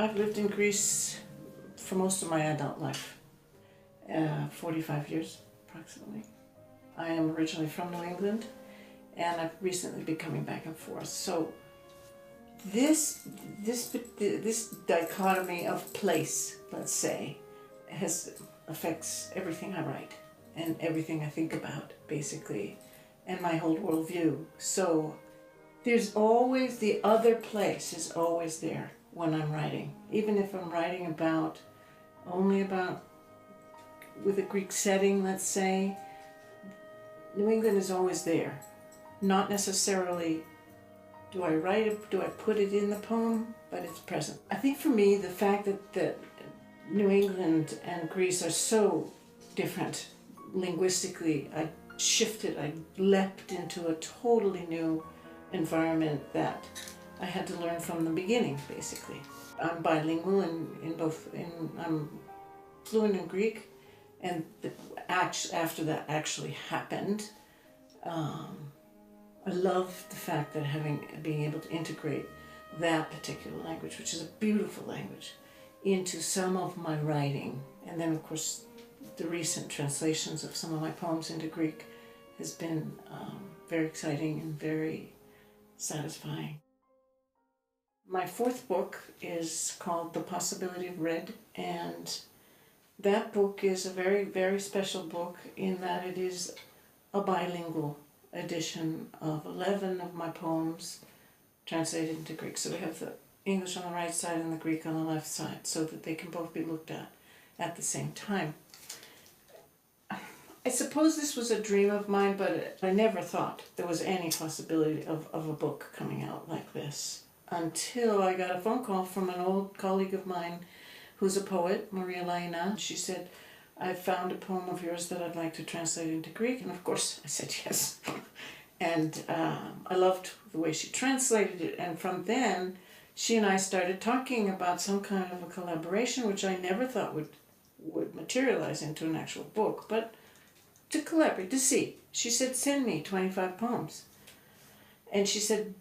I've lived in Greece for most of my adult life, 45 years approximately. I am originally from New England, and I've recently been coming back and forth. So this dichotomy of place, let's say, affects everything I write and everything I think about, basically, and my whole worldview. So there's always, the other place is always there when I'm writing. Even if I'm writing only about, with a Greek setting, let's say, New England is always there. Not necessarily do I write it, do I put it in the poem, but it's present. I think for me, the fact that New England and Greece are so different linguistically, I leapt into a totally new environment that I had to learn from the beginning, basically. I'm bilingual I'm fluent in Greek, and after that actually happened, I love the fact that being able to integrate that particular language, which is a beautiful language, into some of my writing. And then, of course, the recent translations of some of my poems into Greek has been very exciting and very satisfying. My fourth book is called The Possibility of Red, and that book is a very, very special book in that it is a bilingual edition of 11 of my poems translated into Greek. So we have the English on the right side and the Greek on the left side, so that they can both be looked at the same time. I suppose this was a dream of mine, but I never thought there was any possibility of a book coming out like this, until I got a phone call from an old colleague of mine who's a poet, Maria Laina. She said, I found a poem of yours that I'd like to translate into Greek. And of course I said yes. And I loved the way she translated it. And from then, she and I started talking about some kind of a collaboration, which I never thought would materialize into an actual book, but to collaborate, to see. She said, send me 25 poems. And she said,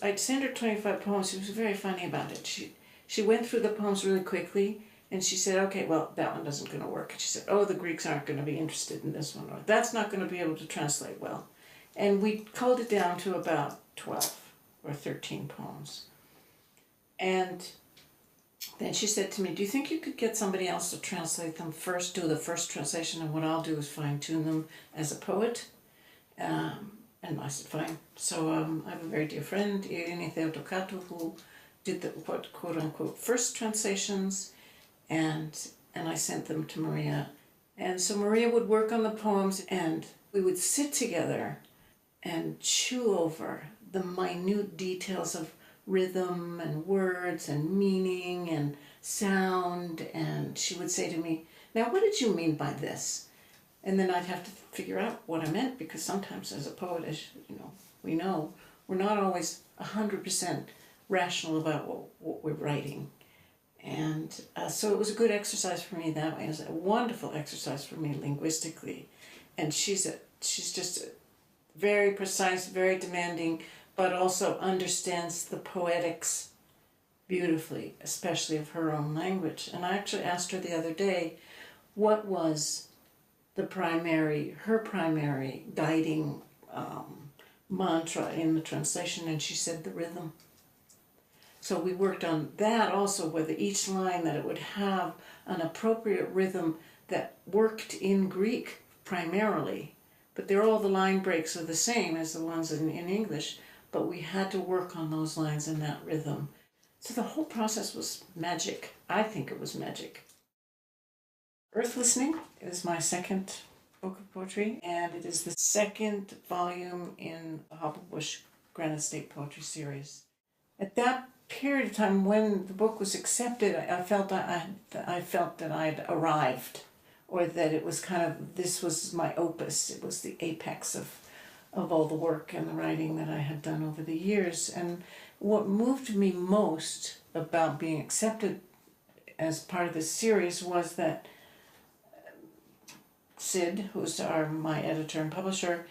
I'd send her 25 poems. She was very funny about it. She went through the poems really quickly, and she said, okay, well, that one isn't going to work. And she said, oh, the Greeks aren't going to be interested in this one, or that's not going to be able to translate well. And we culled it down to about 12 or 13 poems. And then she said to me, do you think you could get somebody else to translate them first, do the first translation, and what I'll do is fine-tune them as a poet? And I said, fine. So I have a very dear friend, Irene Theotokatu, who did the quote-unquote first translations, and I sent them to Maria. And so Maria would work on the poems, and we would sit together and chew over the minute details of rhythm and words and meaning and sound. And she would say to me, now what did you mean by this? And then I'd have to figure out what I meant, because sometimes as a poet, as we know, we're not always 100% rational about what we're writing. And so it was a good exercise for me that way. It was a wonderful exercise for me linguistically. And she's just very precise, very demanding, but also understands the poetics beautifully, especially of her own language. And I actually asked her the other day, what was her primary guiding mantra in the translation, and she said the rhythm. So we worked on that also, whether each line, that it would have an appropriate rhythm that worked in Greek primarily, but all the line breaks are the same as the ones in English, but we had to work on those lines in that rhythm. So the whole process was magic. I think it was magic. Earth Listening is my second book of poetry, and it is the second volume in the Hobblebush Granite State Poetry Series. At that period of time when the book was accepted, I felt that I'd arrived, or that it was this was my opus. It was the apex of all the work and the writing that I had done over the years. And what moved me most about being accepted as part of this series was that Sid, who's my editor and publisher,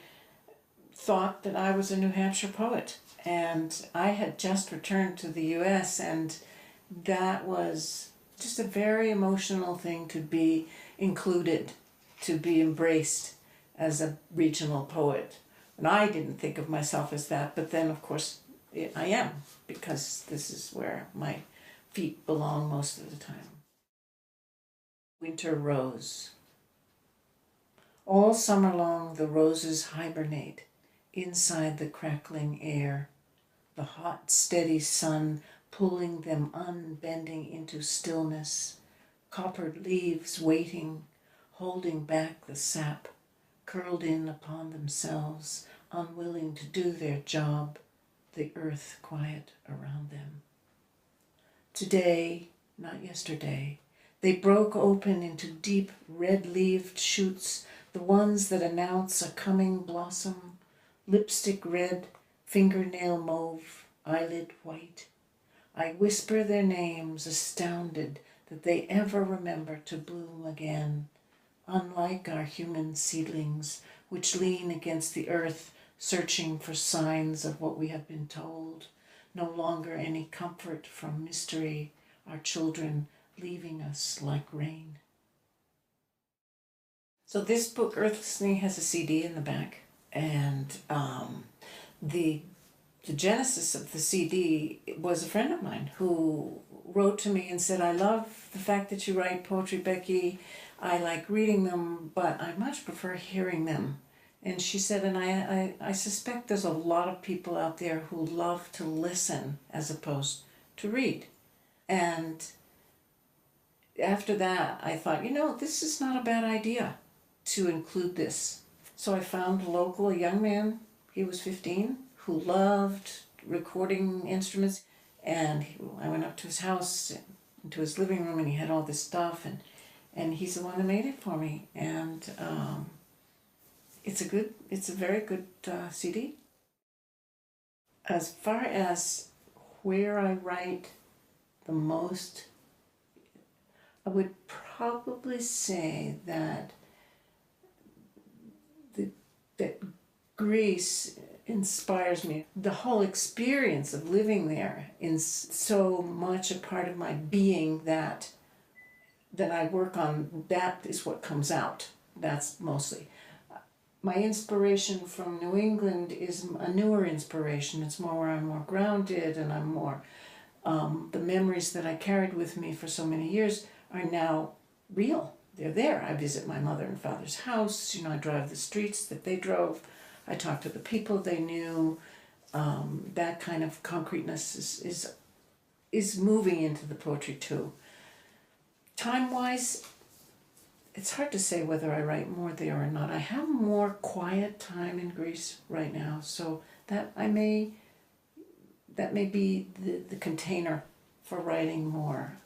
thought that I was a New Hampshire poet. And I had just returned to the U.S. and that was just a very emotional thing to be included, to be embraced as a regional poet. And I didn't think of myself as that, but then of course I am, because this is where my feet belong most of the time. Winter Rose. All summer long the roses hibernate inside the crackling air, the hot, steady sun pulling them unbending into stillness, coppered leaves waiting, holding back the sap, curled in upon themselves, unwilling to do their job, the earth quiet around them. Today, not yesterday, they broke open into deep red-leaved shoots, the ones that announce a coming blossom, lipstick red, fingernail mauve, eyelid white. I whisper their names, astounded that they ever remember to bloom again, unlike our human seedlings, which lean against the earth, searching for signs of what we have been told. No longer any comfort from mystery, our children leaving us like rain. So this book, Earth Listening, has a CD in the back, and the genesis of the CD was a friend of mine who wrote to me and said, I love the fact that you write poetry, Becky. I like reading them, but I much prefer hearing them. And she said, and I suspect there's a lot of people out there who love to listen as opposed to read. And after that, I thought, this is not a bad idea to include this. So I found a young man, he was 15, who loved recording instruments. And I went up to his house, into his living room, and he had all this stuff. And he's the one that made it for me. And it's a very good CD. As far as where I write the most, I would probably say that that Greece inspires me. The whole experience of living there is so much a part of my being that I work on. That is what comes out. That's mostly. My inspiration from New England is a newer inspiration. It's more where I'm more grounded, and I'm more, the memories that I carried with me for so many years are now real. They're there. I visit my mother and father's house. I drive the streets that they drove. I talk to the people they knew. That kind of concreteness is moving into the poetry too. Time-wise, it's hard to say whether I write more there or not. I have more quiet time in Greece right now, so that may be the container for writing more.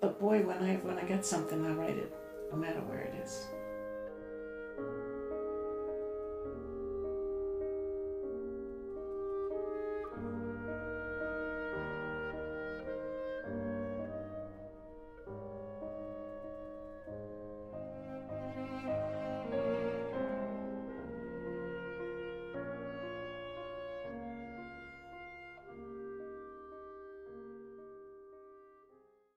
But boy, when I get something, I write it, no matter where it is.